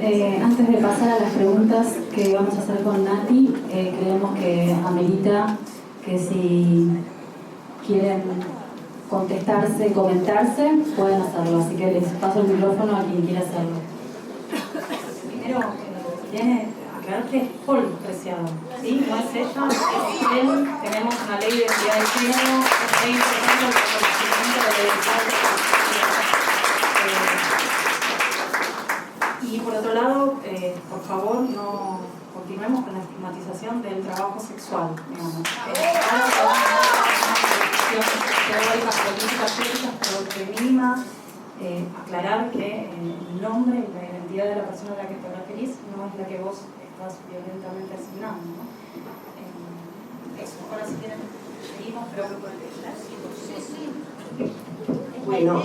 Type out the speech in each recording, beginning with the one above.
Antes de pasar a las preguntas que vamos a hacer con Nati, creemos que amerita que si quieren contestarse, comentarse, pueden hacerlo. Así que les paso el micrófono a quien quiera hacerlo. Primero, viene a aclarar que es Paul Preciado, ¿sí? No es ella, es él. Tenemos una ley de identidad de género, es muy importante el reconocimiento de la identidad de género. Y por otro lado, por favor, no continuemos con la estigmatización del trabajo sexual, digamos. Teóricas, políticas, éticas, pero de mínima, aclarar que el nombre y la identidad de la persona a la que te referís no es la que vos estás violentamente asignando, ¿no? Eso, ahora si quieren, seguimos, pero que pueden decir. Bueno,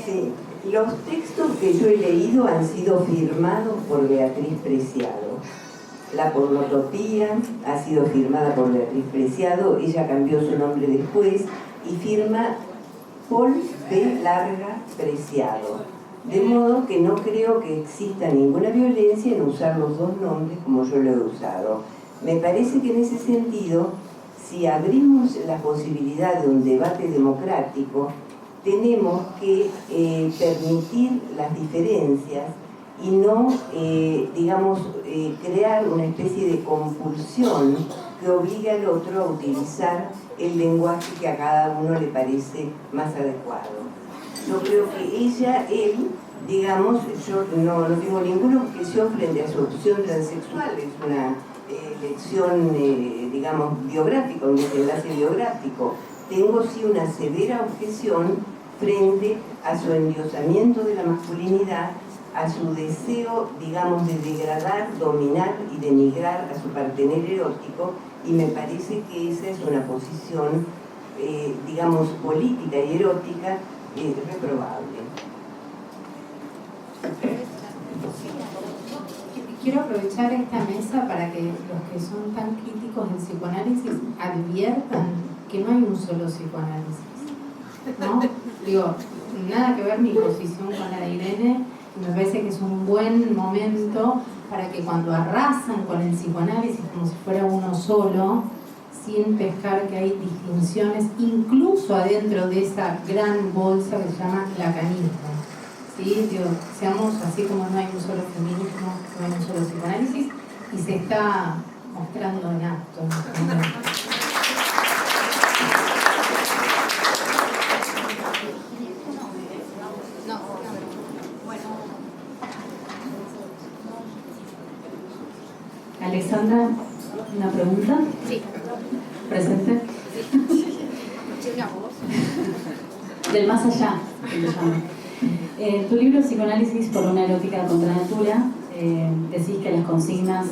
sí. Los textos que yo he leído han sido firmados por Beatriz Preciado. La pornotopía ha sido firmada por Beatriz Preciado, ella cambió su nombre después y firma Paul P. Larga Preciado. De modo que no creo que exista ninguna violencia en usar los dos nombres como yo lo he usado. Me parece que en ese sentido, si abrimos la posibilidad de un debate democrático, tenemos que permitir las diferencias y no, crear una especie de compulsión que obligue al otro a utilizar el lenguaje que a cada uno le parece más adecuado. Yo creo que él, yo no tengo ninguna objeción frente a su opción transexual, es una elección, biográfica, un desenlace biográfico. Tengo sí una severa objeción frente a su endiosamiento de la masculinidad, a su deseo, de degradar, dominar y denigrar a su partener erótico, y me parece que esa es una posición, política y erótica reprobable. Quiero aprovechar esta mesa para que los que son tan críticos del psicoanálisis adviertan que no hay un solo psicoanálisis, ¿no? Digo, nada que ver mi posición con la de Irene, y me parece que es un buen momento para que cuando arrasan con el psicoanálisis como si fuera uno solo, sin pescar que hay distinciones, incluso adentro de esa gran bolsa que se llama lacanismo. ¿Sí? Digo, seamos así como no hay un solo feminismo, no hay un solo psicoanálisis, y se está mostrando en acto. Alexandra, ¿una pregunta? Sí. ¿Presente? Del más allá, que lo llaman. En tu libro Psicoanálisis por una erótica contra natura, decís que las consignas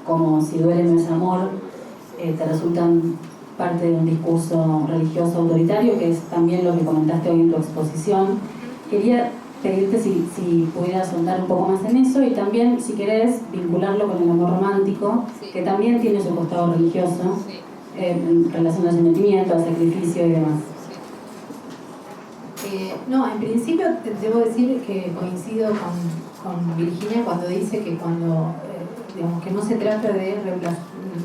como si duele no es amor te resultan parte de un discurso religioso autoritario, que es también lo que comentaste hoy en tu exposición. Quería pedirte si pudieras ahondar un poco más en eso, y también, si querés, vincularlo con el amor romántico, sí, que también tiene su costado religioso, sí, en relación al sometimiento, al sacrificio y demás. No, en principio debo decir que coincido con Virginia cuando dice que que no se trata de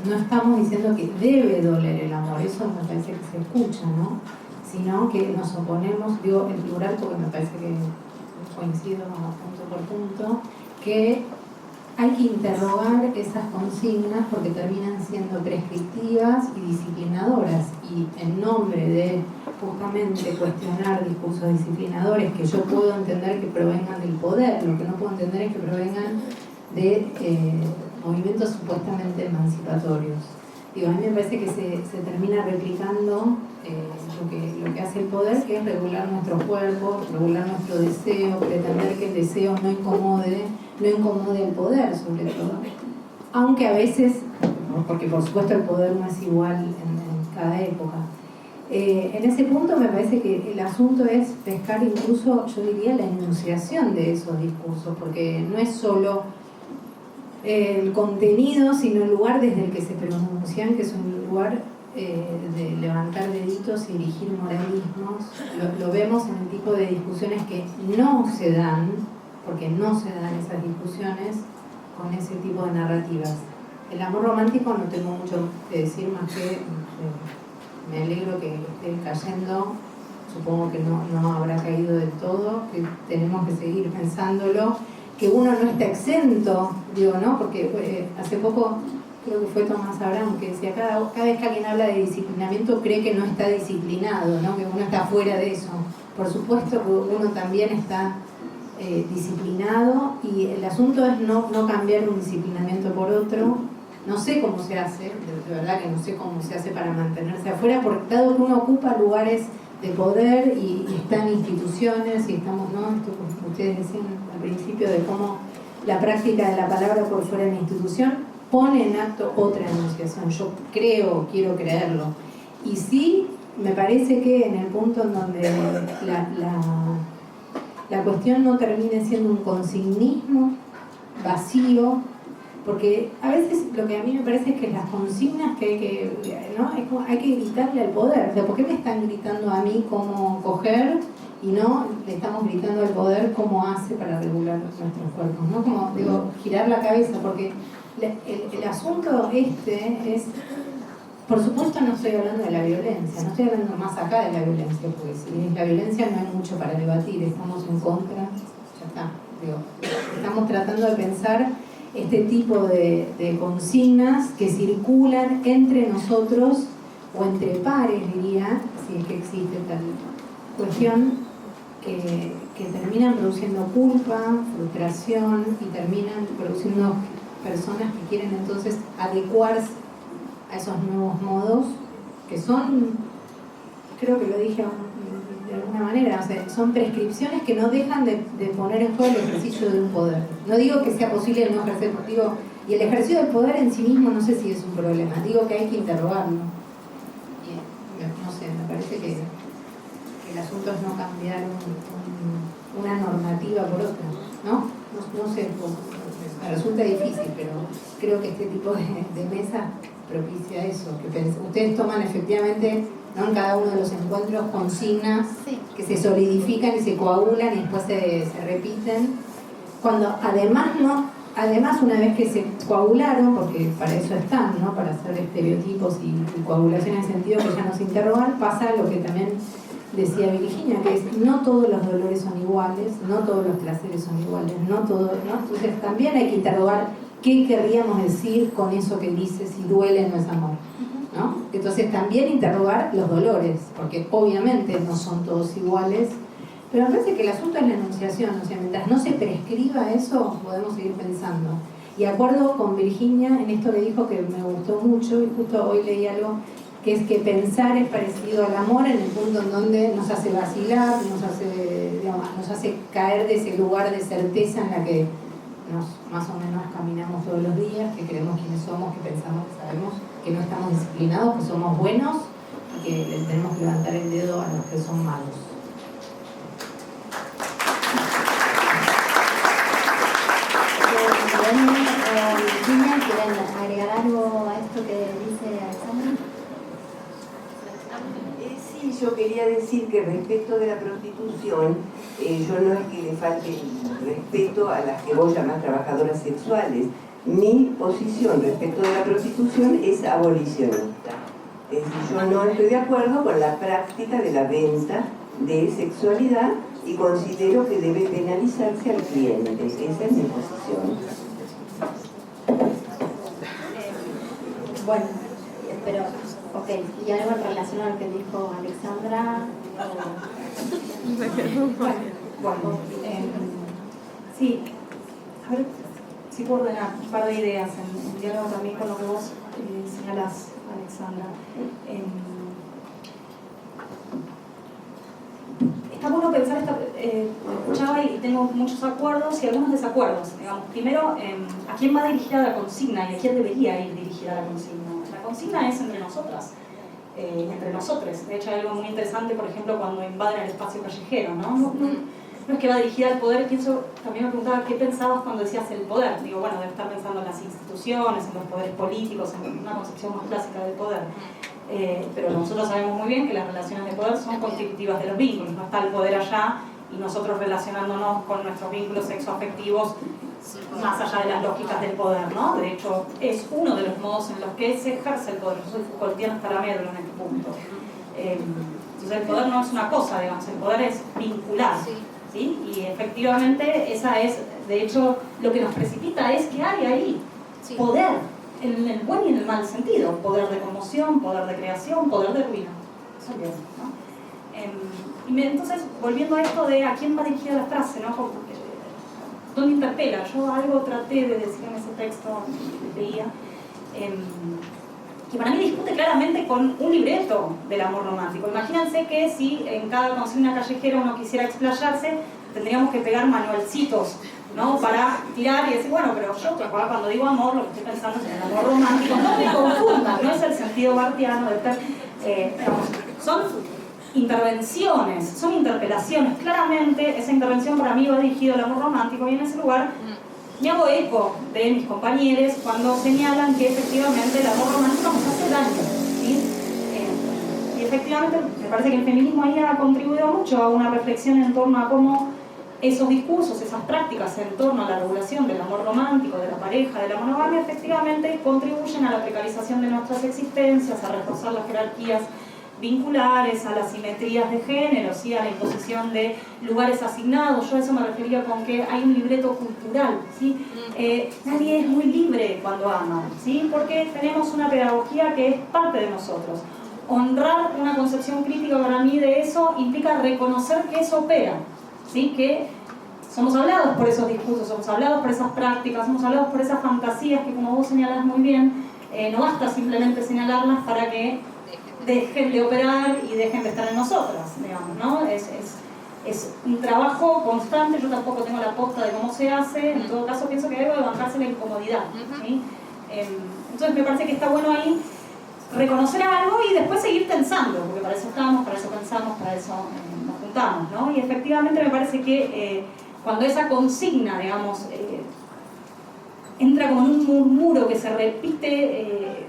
no estamos diciendo que debe doler el amor, eso me parece que se escucha, ¿no? Sino que nos oponemos, digo en plural porque me parece que coincido punto por punto, que hay que interrogar esas consignas porque terminan siendo prescriptivas y disciplinadoras, y en nombre de justamente cuestionar discursos disciplinadores que yo puedo entender que provengan del poder, lo que no puedo entender es que provengan de movimientos supuestamente emancipatorios. Digo, a mí me parece que se termina replicando lo que hace el poder, que es regular nuestro cuerpo, regular nuestro deseo, pretender que el deseo no incomode al poder, sobre todo. Aunque a veces, porque por supuesto el poder no es igual en cada época. En ese punto me parece que el asunto es pescar incluso, yo diría, la enunciación de esos discursos, porque no es solo el contenido, sino el lugar desde el que se pronuncian, que es un lugar de levantar deditos y erigir moralismos. Lo vemos en el tipo de discusiones que no se dan, porque no se dan esas discusiones con ese tipo de narrativas. El amor romántico no tengo mucho que decir más que me alegro que esté cayendo, supongo que no habrá caído del todo, que tenemos que seguir pensándolo, que uno no está exento, digo, ¿no? Porque hace poco creo que fue Tomás Abraham que decía, cada vez que alguien habla de disciplinamiento cree que no está disciplinado, ¿no? Que uno está fuera de eso. Por supuesto que uno también está disciplinado, y el asunto es no cambiar un disciplinamiento por otro. No sé cómo se hace, de verdad que no sé cómo se hace para mantenerse afuera, porque dado que uno ocupa lugares de poder y está en instituciones, y estamos, ¿no? Esto como ustedes decían al principio, de cómo la práctica de la palabra por fuera de la institución pone en acto otra enunciación. Yo quiero creerlo. Y sí, me parece que en el punto en donde la cuestión no termine siendo un consignismo vacío, porque a veces lo que a mí me parece es que las consignas ¿no? Es como, hay que gritarle al poder. O sea, ¿por qué me están gritando a mí cómo coger y no le estamos gritando al poder cómo hace para regular nuestros cuerpos? ¿No? Como digo, girar la cabeza, porque el asunto es, por supuesto no estoy hablando de la violencia, no estoy hablando más acá de la violencia, porque si es la violencia no hay mucho para debatir, estamos en contra, ya está. Digo, estamos tratando de pensar este tipo de consignas que circulan entre nosotros o entre pares, diría, si es que existe tal cuestión, que terminan produciendo culpa, frustración, y terminan produciendo personas que quieren entonces adecuarse a esos nuevos modos, que son, creo que lo dije de alguna manera, o sea, son prescripciones que no dejan de poner en juego el ejercicio de un poder. No digo que sea posible no ejercer, digo, y el ejercicio del poder en sí mismo no sé si es un problema, digo que hay que interrogarlo. Y, no sé, me parece que el asunto es no cambiar una normativa por otra, ¿no? No sé, me resulta difícil, pero creo que este tipo de mesa propicia eso, que ustedes toman efectivamente, ¿no? En cada uno de los encuentros consignas que se solidifican y se coagulan y después se repiten, cuando además una vez que se coagularon, porque para eso están, ¿no? Para hacer estereotipos y coagulación en el sentido que ya nos interrogan, pasa lo que también decía Virginia, que es no todos los dolores son iguales, no todos los placeres son iguales, no todo, ¿no? Entonces también hay que interrogar qué querríamos decir con eso que dice si duele no es amor, ¿no? Entonces también interrogar los dolores, porque obviamente no son todos iguales, pero me parece que el asunto es la enunciación, o sea, mientras no se prescriba eso, podemos seguir pensando. Y acuerdo con Virginia en esto que dijo, que me gustó mucho, y justo hoy leí algo, que es que pensar es parecido al amor en el punto en donde nos hace vacilar, nos hace caer de ese lugar de certeza en la que más o menos caminamos todos los días, que creemos quiénes somos, que pensamos que sabemos, que no estamos disciplinados, que somos buenos y que le tenemos que levantar el dedo a los que son malos. Virginia, ¿quieren agregar algo a esto que dice Alexandra? Sí, yo quería decir que respecto de la prostitución, yo no es que le falte respeto a las que vos llamás trabajadoras sexuales. Mi posición respecto de la prostitución es abolicionista. Es decir, yo no estoy de acuerdo con la práctica de la venta de sexualidad y considero que debe penalizarse al cliente. Esa es mi posición. Bueno, pero, ok, ¿y algo en relación a lo que dijo Alexandra? Bueno, sí, a ver si puedo ordenar un par de ideas en diálogo también con lo que vos señalás, Alexandra. Está bueno pensar, escuchaba y tengo muchos acuerdos y algunos desacuerdos. Digamos, primero, ¿a quién va dirigida la consigna y a quién debería ir dirigida la consigna? La consigna es entre nosotras, entre nosotros. De hecho, hay algo muy interesante, por ejemplo, cuando invaden el espacio callejero, ¿no? No es que va dirigida al poder. También me preguntaba qué pensabas cuando decías el poder. Digo, bueno, debe estar pensando en las instituciones, en los poderes políticos, en una concepción más clásica del poder. Pero nosotros sabemos muy bien que las relaciones de poder son constitutivas de los vínculos, no está el poder allá y nosotros relacionándonos con nuestros vínculos sexoafectivos más allá de las lógicas del poder, ¿no? De hecho, es uno de los modos en los que se ejerce el poder. Yo soy Foucaultiana hasta la médula en este punto. Entonces el poder no es una cosa, digamos, el poder es vincular, ¿sí? Y efectivamente esa es, de hecho, lo que nos precipita es que hay ahí poder, en el buen y en el mal sentido, poder de conmoción, poder de creación, poder de ruina. Eso es bien, ¿no? Entonces, volviendo a esto de a quién va dirigida la frase, ¿no? ¿Dónde interpela? Yo algo traté de decir en ese texto que leía, que para mí discute claramente con un libreto del amor romántico. Imagínense que si en cada consigna callejera uno quisiera explayarse, tendríamos que pegar manualcitos, ¿no? Para tirar y decir, bueno, pero yo cuando digo amor, lo que estoy pensando es en el amor romántico. No me confundan, no es el sentido bartiano de son intervenciones, son interpelaciones. Claramente esa intervención para mí va dirigida al amor romántico, y en ese lugar me hago eco de mis compañeros cuando señalan que efectivamente el amor romántico nos hace daño, ¿sí? Y efectivamente me parece que el feminismo ahí ha contribuido mucho a una reflexión en torno a cómo esos discursos, esas prácticas en torno a la regulación del amor romántico, de la pareja, de la monogamia, efectivamente contribuyen a la precarización de nuestras existencias, a reforzar las jerarquías vinculares, a las simetrías de género, ¿sí? A la imposición de lugares asignados. Yo a eso me refería con que hay un libreto cultural, ¿sí? Nadie es muy libre cuando ama, ¿sí? Porque tenemos una pedagogía que es parte de nosotros. Honrar una concepción crítica para mí de eso implica reconocer que eso opera, ¿sí? Que somos hablados por esos discursos, somos hablados por esas prácticas, somos hablados por esas fantasías que, como vos señalás muy bien, no basta simplemente señalarlas para que dejen de operar y dejen de estar en nosotras, digamos, ¿no? Es un trabajo constante. Yo tampoco tengo la posta de cómo se hace. En todo caso pienso que debe de bancarse la incomodidad, ¿sí? Entonces me parece que está bueno ahí reconocer algo y después seguir pensando, porque para eso estamos, para eso pensamos, para eso nos juntamos, ¿no? Y efectivamente me parece que cuando esa consigna, digamos, entra como en un murmuro que se repite,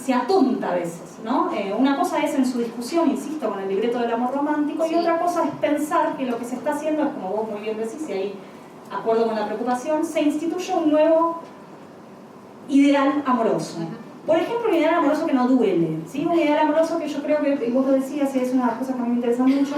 se atonta a veces, ¿no? Una cosa es en su discusión, insisto, con el libreto del amor romántico, y otra cosa es pensar que lo que se está haciendo es, como vos muy bien decís, y ahí acuerdo con la preocupación, se instituye un nuevo ideal amoroso. Por ejemplo, un ideal amoroso que no duele, ¿sí? Un ideal amoroso que yo creo que, y vos lo decías, y es una de las cosas que a mí me interesa mucho,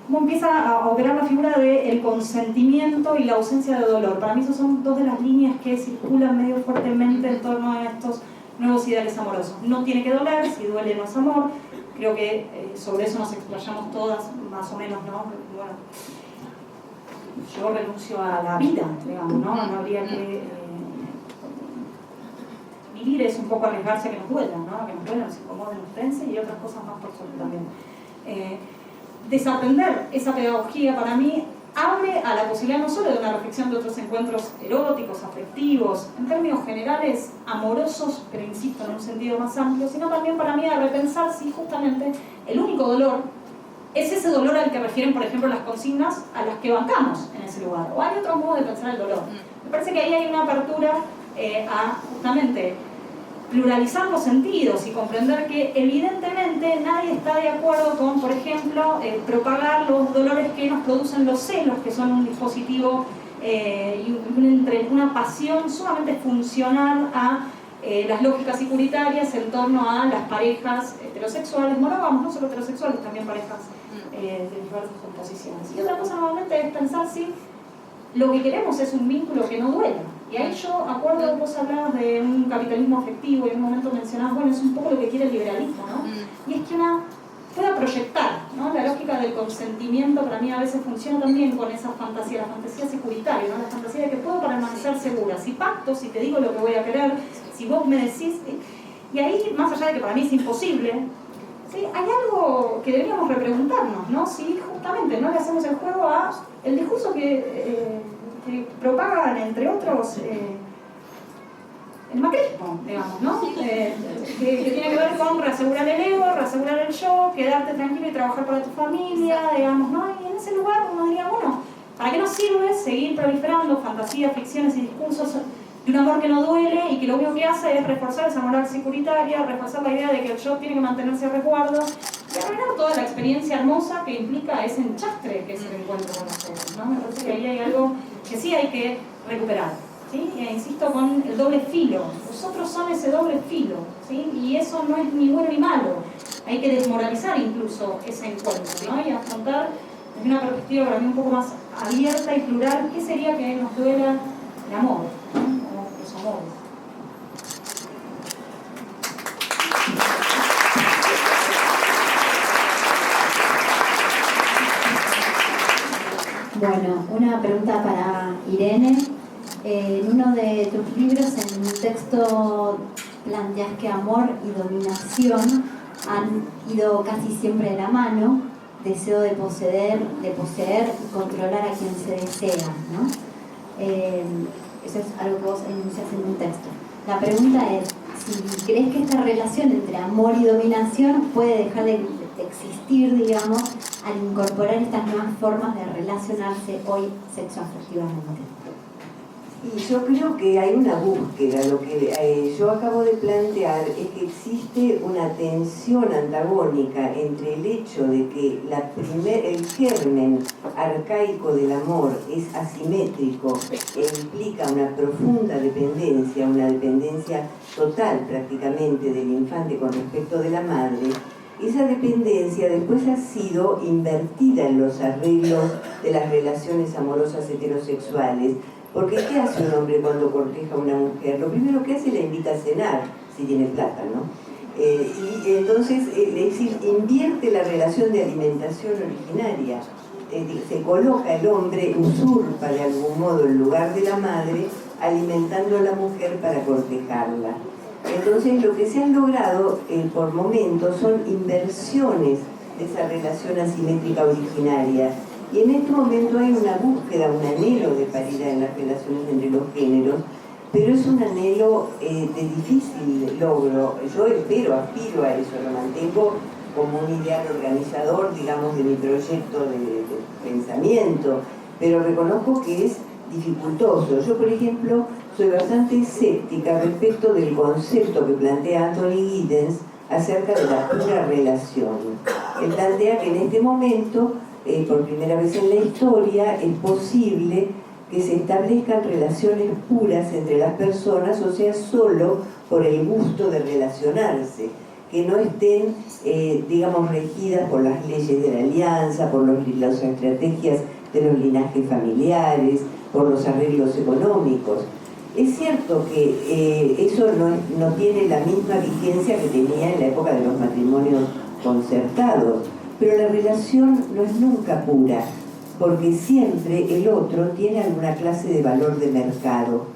cómo empieza a operar la figura del consentimiento y la ausencia de dolor. Para mí esas son dos de las líneas que circulan medio fuertemente en torno a estos nuevos ideales amorosos. No tiene que doler, si duele no es amor. Creo que sobre eso nos explayamos todas, más o menos, ¿no? Bueno, yo renuncio a la vida, digamos, ¿no? No habría que... vivir es un poco arriesgarse a que nos duela, ¿no? A que nos duela, nos incomode, nos tense, y otras cosas más por suerte también. Desaprender esa pedagogía para mí abre a la posibilidad no solo de una reflexión de otros encuentros eróticos, afectivos, en términos generales amorosos, pero insisto, en un sentido más amplio, sino también para mí a repensar si justamente el único dolor es ese dolor al que refieren, por ejemplo, las consignas a las que bancamos en ese lugar, o hay otro modo de pensar el dolor. Me parece que ahí hay una apertura a justamente pluralizar los sentidos y comprender que evidentemente nadie está de acuerdo con, por ejemplo, propagar los dolores que nos producen los celos, que son un dispositivo y una pasión sumamente funcional a las lógicas securitarias en torno a las parejas heterosexuales, monógamos, no solo heterosexuales, también parejas de diversas composiciones. Y otra cosa nuevamente es pensar si lo que queremos es un vínculo que no duela. Y ahí yo acuerdo, vos hablabas de un capitalismo afectivo y en un momento mencionabas, bueno, es un poco lo que quiere el liberalismo, ¿no? Y es que una pueda proyectar, ¿no? La lógica del consentimiento para mí a veces funciona también con esa fantasía, la fantasía securitaria, ¿no? La fantasía de que puedo permanecer segura, si pacto, si te digo lo que voy a querer, si vos me decís. Y ahí, más allá de que para mí es imposible, ¿sí? Hay algo que deberíamos repreguntarnos, ¿no? Si justamente no le hacemos el juego a el discurso que propagan, entre otros, el macrismo, digamos, ¿no? Que tiene que ver con reasegurar el ego, reasegurar el yo, quedarte tranquilo y trabajar para tu familia, digamos, ¿no? Y en ese lugar uno diría, bueno, ¿para qué nos sirve seguir proliferando fantasías, ficciones y discursos de un amor que no duele y que lo único que hace es reforzar esa moral securitaria, reforzar la idea de que el yo tiene que mantenerse a resguardo y arruinar toda la experiencia hermosa que implica ese enchastre que es el encuentro con los otros, ¿no? Me parece que ahí hay algo que sí hay que recuperar, ¿sí? Insisto con el doble filo, los otros son ese doble filo, ¿sí? Y eso no es ni bueno ni malo, hay que desmoralizar incluso ese encuentro, ¿no? Y afrontar desde una perspectiva para mí un poco más abierta y plural, ¿qué sería que nos duela el amor, ¿no? O los amores. Bueno, una pregunta para Irene. En uno de tus libros, en un texto, planteas que amor y dominación han ido casi siempre de la mano, deseo de poseer y controlar a quien se desea, ¿no? Eso es algo que vos enuncias en un texto. La pregunta es, si crees que esta relación entre amor y dominación puede dejar de existir, digamos, al incorporar estas nuevas formas de relacionarse hoy sexoafectivamente. Y yo creo que hay una búsqueda. Lo que yo acabo de plantear es que existe una tensión antagónica entre el hecho de que el germen arcaico del amor es asimétrico e implica una profunda dependencia, una dependencia total prácticamente del infante con respecto de la madre. Esa dependencia después ha sido invertida en los arreglos de las relaciones amorosas heterosexuales. Porque ¿qué hace un hombre cuando corteja a una mujer? Lo primero que hace es la invita a cenar, si tiene plata, ¿no? Y entonces, es decir, invierte la relación de alimentación originaria. Se coloca el hombre, usurpa de algún modo el lugar de la madre, alimentando a la mujer para cortejarla. Entonces, lo que se han logrado por momentos son inversiones de esa relación asimétrica originaria. Y en este momento hay una búsqueda, un anhelo de paridad en las relaciones entre los géneros, pero es un anhelo de difícil logro. Yo aspiro a eso, lo mantengo como un ideal organizador, digamos, de mi proyecto de pensamiento, pero reconozco que es dificultoso. Yo, por ejemplo, soy bastante escéptica respecto del concepto que plantea Anthony Giddens acerca de la pura relación. Él plantea que en este momento, por primera vez en la historia, es posible que se establezcan relaciones puras entre las personas, o sea, solo por el gusto de relacionarse, que no estén, digamos, regidas por las leyes de la alianza, por las estrategias de los linajes familiares, por los arreglos económicos. Es cierto que eso no tiene la misma vigencia que tenía en la época de los matrimonios concertados, pero la relación no es nunca pura, porque siempre el otro tiene alguna clase de valor de mercado.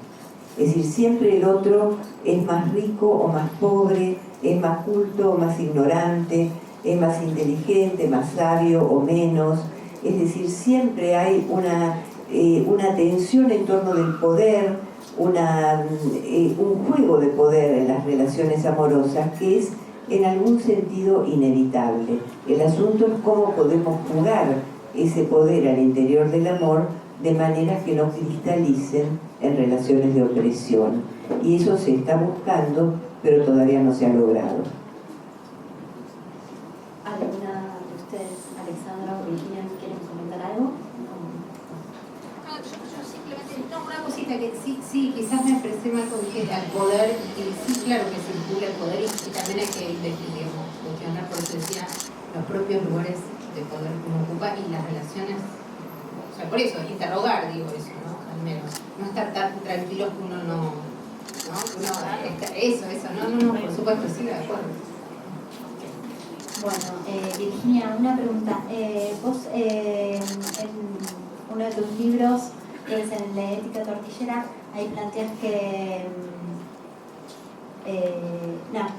Es decir, siempre el otro es más rico o más pobre, es más culto o más ignorante, es más inteligente, más sabio o menos. Es decir, siempre hay una tensión en torno del poder, un juego de poder en las relaciones amorosas que es en algún sentido inevitable. El asunto es cómo podemos jugar ese poder al interior del amor de manera que no cristalicen en relaciones de opresión. Y eso se está buscando, pero todavía no se ha logrado. ¿Alguna de ustedes, Alexandra o Virginia, quieren comentar algo? Yo simplemente, una cosita que sí, quizás me expresé mal con que al poder, y sí, claro que circula el poder y también hay que digamos, cuestionar, por eso decía, los propios lugares de poder que uno ocupa y las relaciones, o sea, por eso, interrogar, digo eso, ¿no? Al menos, no estar tan tranquilos que uno no, por supuesto, sí, de acuerdo. Bueno, Virginia, una pregunta. Vos en uno de tus libros, que es en La ética tortillera, ahí planteas que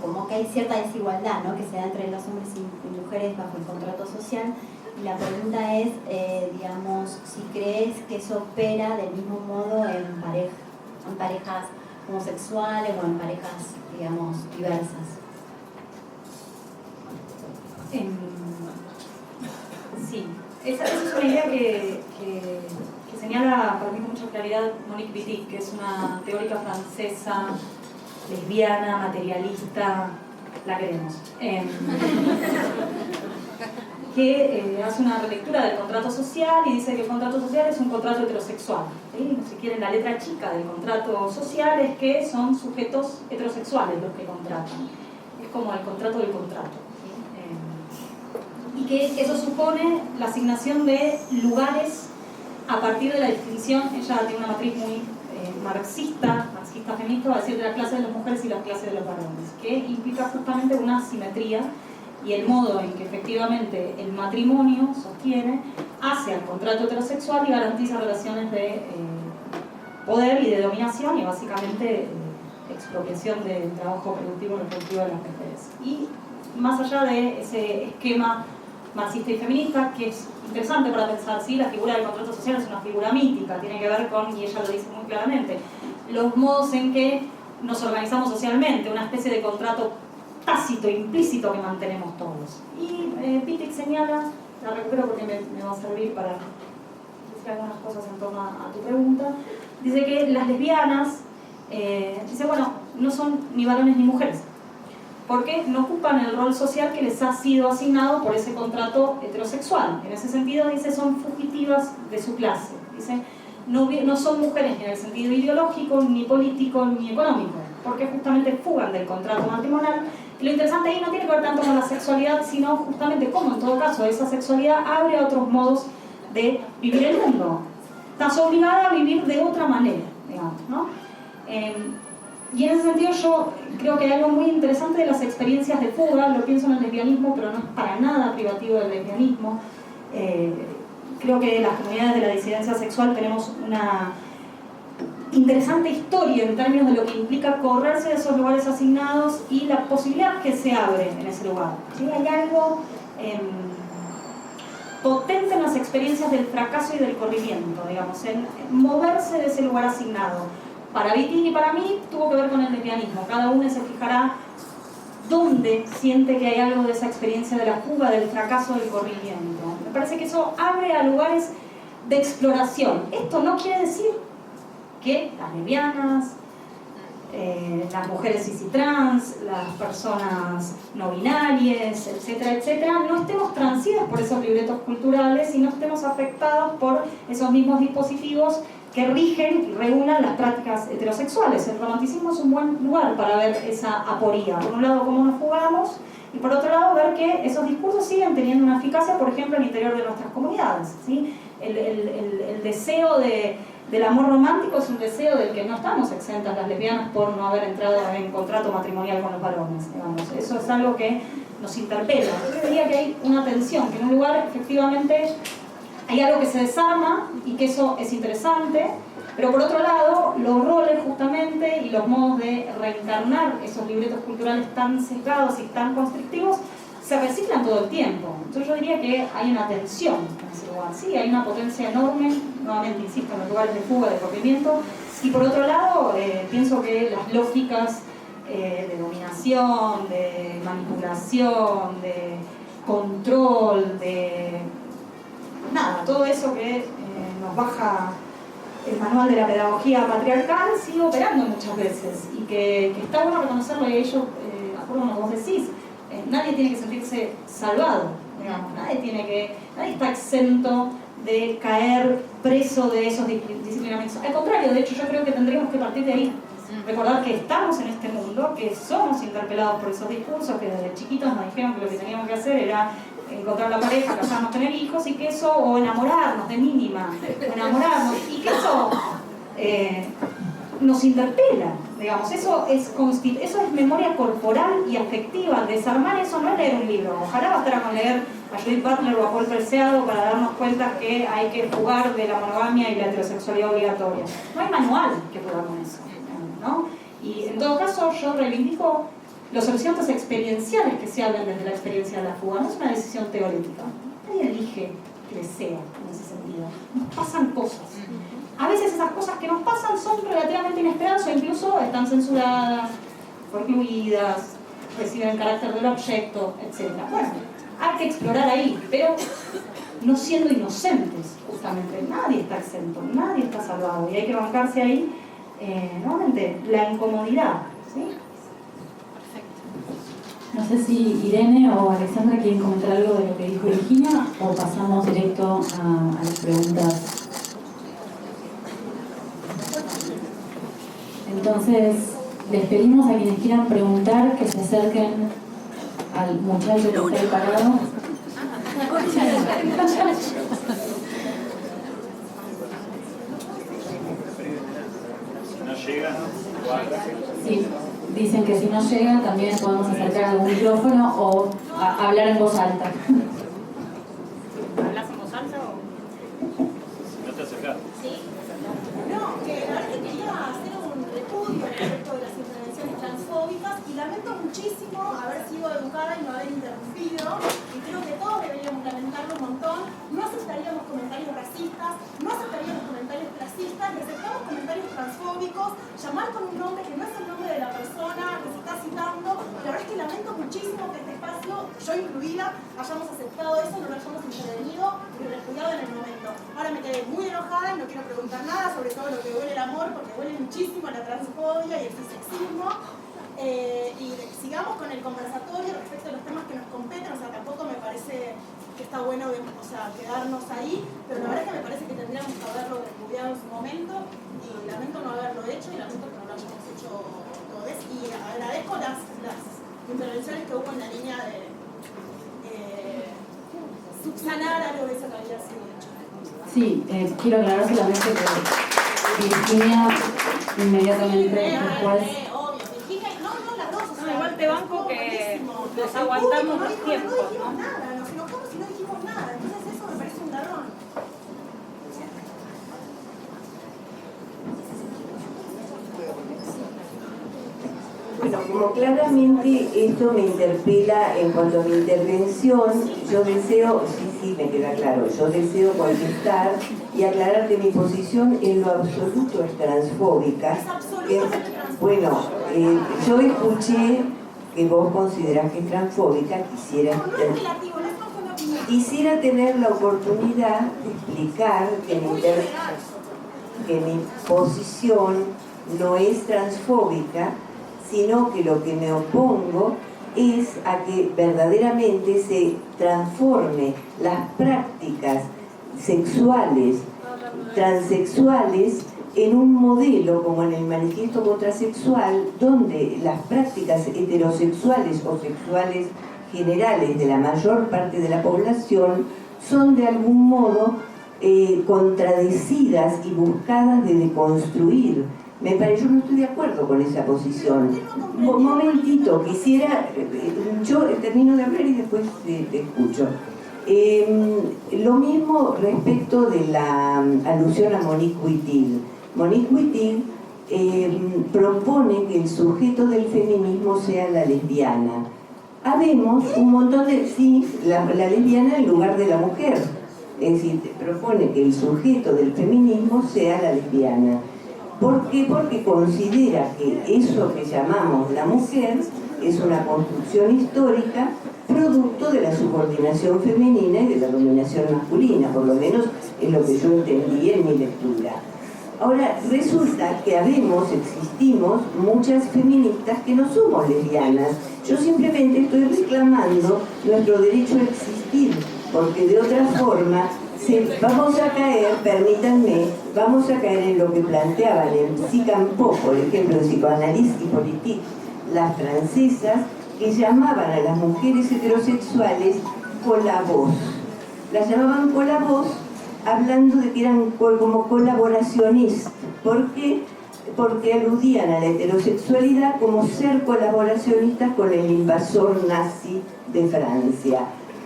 como que hay cierta desigualdad, ¿no?, que se da entre los hombres y mujeres bajo el contrato social. Y la pregunta es, digamos, si crees que eso opera del mismo modo en parejas homosexuales o en parejas, digamos, diversas. Sí, esa es una idea que señala para mí con mucha claridad Monique Wittig, que es una teórica francesa, lesbiana, materialista, la queremos. que hace una relectura del contrato social y dice que el contrato social es un contrato heterosexual, ¿sí? Si quieren, la letra chica del contrato social es que son sujetos heterosexuales los que contratan. Es como el contrato del contrato, ¿sí? Y que eso supone la asignación de lugares a partir de la distinción. Ella tiene una matriz muy marxista feminista, va a decir, de la clase de las mujeres y la clase de los varones, que implica justamente una asimetría y el modo en que efectivamente el matrimonio sostiene hacia el contrato heterosexual y garantiza relaciones de poder y de dominación y básicamente expropiación del trabajo productivo y reproductivo de las mujeres. Y más allá de ese esquema marxista y feminista, que es interesante para pensar, ¿sí? La figura del contrato social es una figura mítica, tiene que ver con, y ella lo dice muy claramente, los modos en que nos organizamos socialmente, una especie de contrato tácito, implícito que mantenemos todos. Y Wittig señala, la recupero porque me va a servir para decir algunas cosas en torno a tu pregunta, dice que las lesbianas, dice, bueno, no son ni varones ni mujeres, porque no ocupan el rol social que les ha sido asignado por ese contrato heterosexual. En ese sentido, dice, son fugitivas de su clase. Dice, no son mujeres ni en el sentido ideológico, ni político, ni económico, porque justamente fugan del contrato matrimonial. Y lo interesante ahí no tiene que ver tanto con la sexualidad, sino justamente cómo, en todo caso, esa sexualidad abre a otros modos de vivir el mundo. Estás obligada a vivir de otra manera, digamos, ¿no? Y en ese sentido yo creo que hay algo muy interesante de las experiencias de fuga, lo pienso en el lesbianismo, pero no es para nada privativo del lesbianismo. Creo que las comunidades de la disidencia sexual tenemos una interesante historia en términos de lo que implica correrse de esos lugares asignados y la posibilidad que se abre en ese lugar. ¿Sí? Hay algo potente en las experiencias del fracaso y del corrimiento, digamos, en moverse de ese lugar asignado. Para Wittig y para mí tuvo que ver con el lesbianismo. Cada uno se fijará dónde siente que hay algo de esa experiencia de la fuga, del fracaso, del corrimiento. Me parece que eso abre a lugares de exploración. Esto no quiere decir que las lesbianas, las mujeres cis y trans, las personas no binarias, etcétera, etcétera, no estemos transidas por esos libretos culturales y no estemos afectados por esos mismos dispositivos que rigen y regulan las prácticas heterosexuales. El romanticismo es un buen lugar para ver esa aporía. Por un lado, cómo nos fugamos, y por otro lado, ver que esos discursos siguen teniendo una eficacia, por ejemplo, en el interior de nuestras comunidades, ¿sí? El deseo del amor romántico es un deseo del que no estamos exentas las lesbianas por no haber entrado en contrato matrimonial con los varones, digamos. Eso es algo que nos interpela. Yo diría que hay una tensión, que en un lugar efectivamente hay algo que se desarma y que eso es interesante, pero por otro lado, los roles justamente y los modos de reencarnar esos libretos culturales tan sesgados y tan constrictivos se reciclan todo el tiempo. Entonces yo diría que hay una tensión en ese lugar, sí, hay una potencia enorme, nuevamente insisto, en los lugares de fuga, de corrimiento, y por otro lado, pienso que las lógicas de dominación, de manipulación, de control, de nada, todo eso que nos baja el manual de la pedagogía patriarcal sigue operando muchas veces y que está bueno reconocerlo. Y ello, acuerdo con lo que vos decís, nadie tiene que sentirse salvado, digamos, nadie está exento de caer preso de esos disciplinamientos. Al contrario, de hecho yo creo que tendríamos que partir de ahí, recordar que estamos en este mundo, que somos interpelados por esos discursos, que desde chiquitos nos dijeron que lo que teníamos que hacer era encontrar la pareja, casarnos, tener hijos, y que eso, o enamorarnos de mínima, y que eso nos interpela, digamos, eso es memoria corporal y afectiva. Desarmar eso no es leer un libro, ojalá bastara con leer a Judith Butler o a Paul Preciado para darnos cuenta que hay que jugar de la monogamia y la heterosexualidad obligatoria. No hay manual que pueda con eso, ¿no? Y en todo caso yo reivindico los horizontes experienciales que se hablan desde la experiencia de la fuga. No es una decisión teórica, nadie elige que desea en ese sentido. Nos pasan cosas. A veces esas cosas que nos pasan son relativamente inesperadas o incluso están censuradas, forcluidas, reciben el carácter del objeto, etc. Bueno, hay que explorar ahí, pero no siendo inocentes, justamente. Nadie está exento, nadie está salvado, y hay que bancarse ahí, nuevamente, la incomodidad, ¿sí? No sé si Irene o Alexandra quieren comentar algo de lo que dijo Virginia o pasamos directo a las preguntas. Entonces, les pedimos a quienes quieran preguntar que se acerquen al muchacho que está ahí parado. Si no llegan, Sí, dicen que si no llegan también podemos acercar algún micrófono o hablar en voz alta. ¿Hablas en voz alta o...? si no te acercas. No, que la verdad que quería hacer un repudio respecto de las intervenciones transfóbicas y lamento muchísimo haber sido educada y no haber interrumpido, y creo que todos deberíamos lamentarlo un montón. No aceptaríamos comentarios racistas, no aceptaríamos comentarios clasistas, y aceptamos comentarios transfóbicos, llamar con un nombre que no es el nombre de la persona que se está citando. La verdad es que lamento muchísimo que este espacio, yo incluida, hayamos aceptado eso, no lo hayamos intervenido y repudiado en el momento. Ahora me quedé muy enojada y no quiero preguntar nada sobre todo lo que huele el amor, porque huele muchísimo a la transfobia y el cisexismo. Y sigamos con el conversatorio respecto a los temas que nos competen. O sea, tampoco me parece que está bueno quedarnos ahí, pero la verdad es que me parece que tendríamos que haberlo repudiado en su momento, y lamento no haberlo hecho y lamento que no lo hayamos hecho todos. Y agradezco las intervenciones que hubo en la línea de subsanar algo de eso que había sido hecho. Sí, quiero aclarar solamente que Virginia inmediatamente después... Obvio. Virginia, no, las dos. O sea, No, igual te banco que buenísimo. nos aguantamos El los público tiempos, no dijimos ¿no? nada, nos enojamos y no dijimos nada. Entonces eso me parece un garrón. Bueno, como claramente esto me interpela en cuanto a mi intervención, yo deseo, sí, me queda claro, yo deseo contestar y aclarar que mi posición en lo absoluto es transfóbica. Es absolutamente transfóbica. Bueno, yo escuché que vos considerás que es transfóbica, No es relativo, no es más que una opinión. quisiera tener la oportunidad de explicar que Es muy liberal. que mi posición no es transfóbica, sino que lo que me opongo es a que verdaderamente se transforme las prácticas sexuales, transexuales, en un modelo como en el manifiesto contrasexual, donde las prácticas heterosexuales o sexuales generales de la mayor parte de la población son de algún modo contradecidas y buscadas de deconstruir. Yo no estoy de acuerdo con esa posición. Un momentito, quisiera, yo termino de hablar y después te escucho. Lo mismo respecto de la alusión a Monique Wittig. Monique Wittig propone que el sujeto del feminismo sea la lesbiana. Habemos un montón de... Sí, la lesbiana en lugar de la mujer. Es decir, propone que el sujeto del feminismo sea la lesbiana. ¿Por qué? Porque considera que eso que llamamos la mujer es una construcción histórica producto de la subordinación femenina y de la dominación masculina, por lo menos es lo que yo entendí en mi lectura. Ahora, resulta que existimos muchas feministas que no somos lesbianas. Yo simplemente estoy reclamando nuestro derecho a existir, porque de otra forma vamos a caer, permítanme, vamos a caer en lo que planteaban en Psicampó, por ejemplo, en Psicoanálisis y Politique, las francesas, que llamaban a las mujeres heterosexuales colavoz. Las llamaban colavoz hablando de que eran como colaboracionistas. ¿Por qué? Porque aludían a la heterosexualidad como ser colaboracionistas con el invasor nazi de Francia.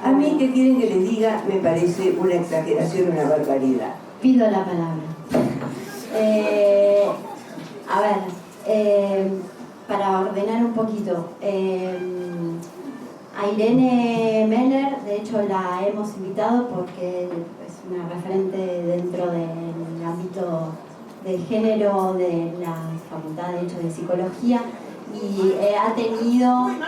A mí, ¿qué quieren que les diga? Me parece una exageración, una barbaridad. Pido la palabra. A ver, para ordenar un poquito, a Irene Meller, de hecho la hemos invitado porque es una referente dentro del ámbito del género de la Facultad de Hecho de Psicología, y ha tenido... bueno,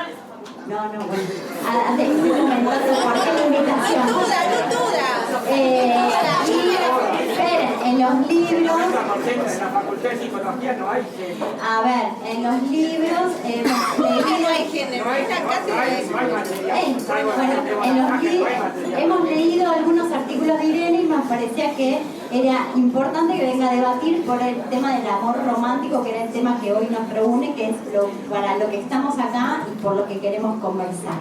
ha tenido un momento, ¿por qué la invitación? ¡No duda! Esperen, en los libros, En la Facultad de Psicología no hay género. a ver, en los libros hemos leído algunos artículos de Irene y nos parecía que era importante que venga a debatir por el tema del amor romántico, que era el tema que hoy nos reúne, que es para lo que estamos acá y por lo que queremos conversar.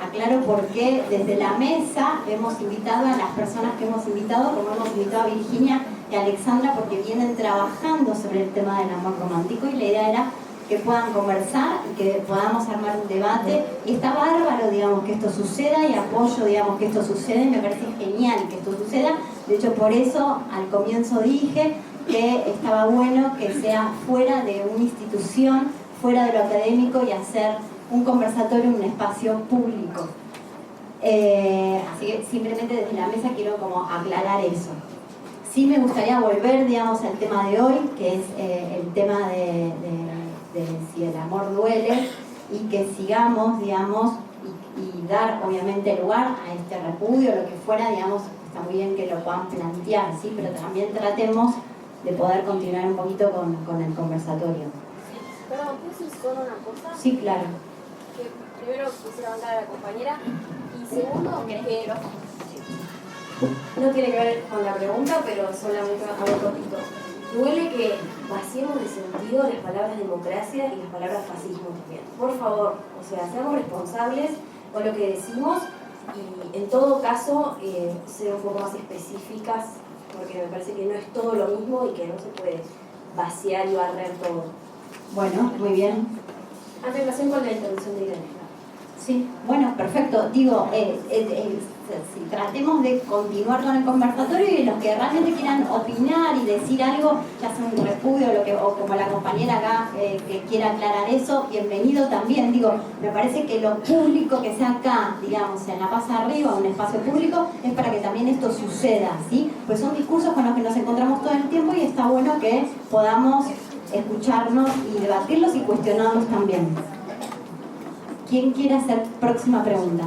Aclaro por qué desde la mesa hemos invitado a las personas que hemos invitado, como hemos invitado a Virginia y a Alexandra, porque vienen trabajando sobre el tema del amor romántico y la idea era que puedan conversar y que podamos armar un debate. Y está bárbaro, digamos, que esto suceda y apoyo, digamos, que esto suceda y me parece genial que esto suceda. De hecho, por eso al comienzo dije que estaba bueno que sea fuera de una institución, fuera de lo académico y hacer un conversatorio en un espacio público. Así que simplemente desde la mesa quiero como aclarar eso. Sí me gustaría volver, digamos, al tema de hoy, que es el tema de si el amor duele, y que sigamos, digamos, y dar obviamente lugar a este repudio, lo que fuera, digamos, está muy bien que lo puedan plantear, ¿sí? Pero también tratemos de poder continuar un poquito con el conversatorio. Perdón, ¿puedo ir con una cosa? Sí, claro. Que primero quisiera bancar a la compañera y segundo que no tiene que ver con la pregunta, pero solamente algo cortito. Duele que vaciemos de sentido las palabras democracia y las palabras fascismo también. Por favor, o sea, seamos responsables con lo que decimos y en todo caso ser un poco más específicas, porque me parece que no es todo lo mismo y que no se puede vaciar y barrer todo. Bueno, muy bien. En relación con la introducción de Irene. Sí, bueno, perfecto. Digo, si tratemos de continuar con el conversatorio y los que realmente quieran opinar y decir algo, ya sea un repudio o como la compañera acá que quiera aclarar eso, bienvenido también. Digo, me parece que lo público que sea acá, digamos, en la Paz Arriba, un espacio público, es para que también esto suceda, ¿sí? Pues son discursos con los que nos encontramos todo el tiempo y está bueno que podamos escucharnos y debatirlos y cuestionarlos también. ¿Quién quiere hacer próxima pregunta?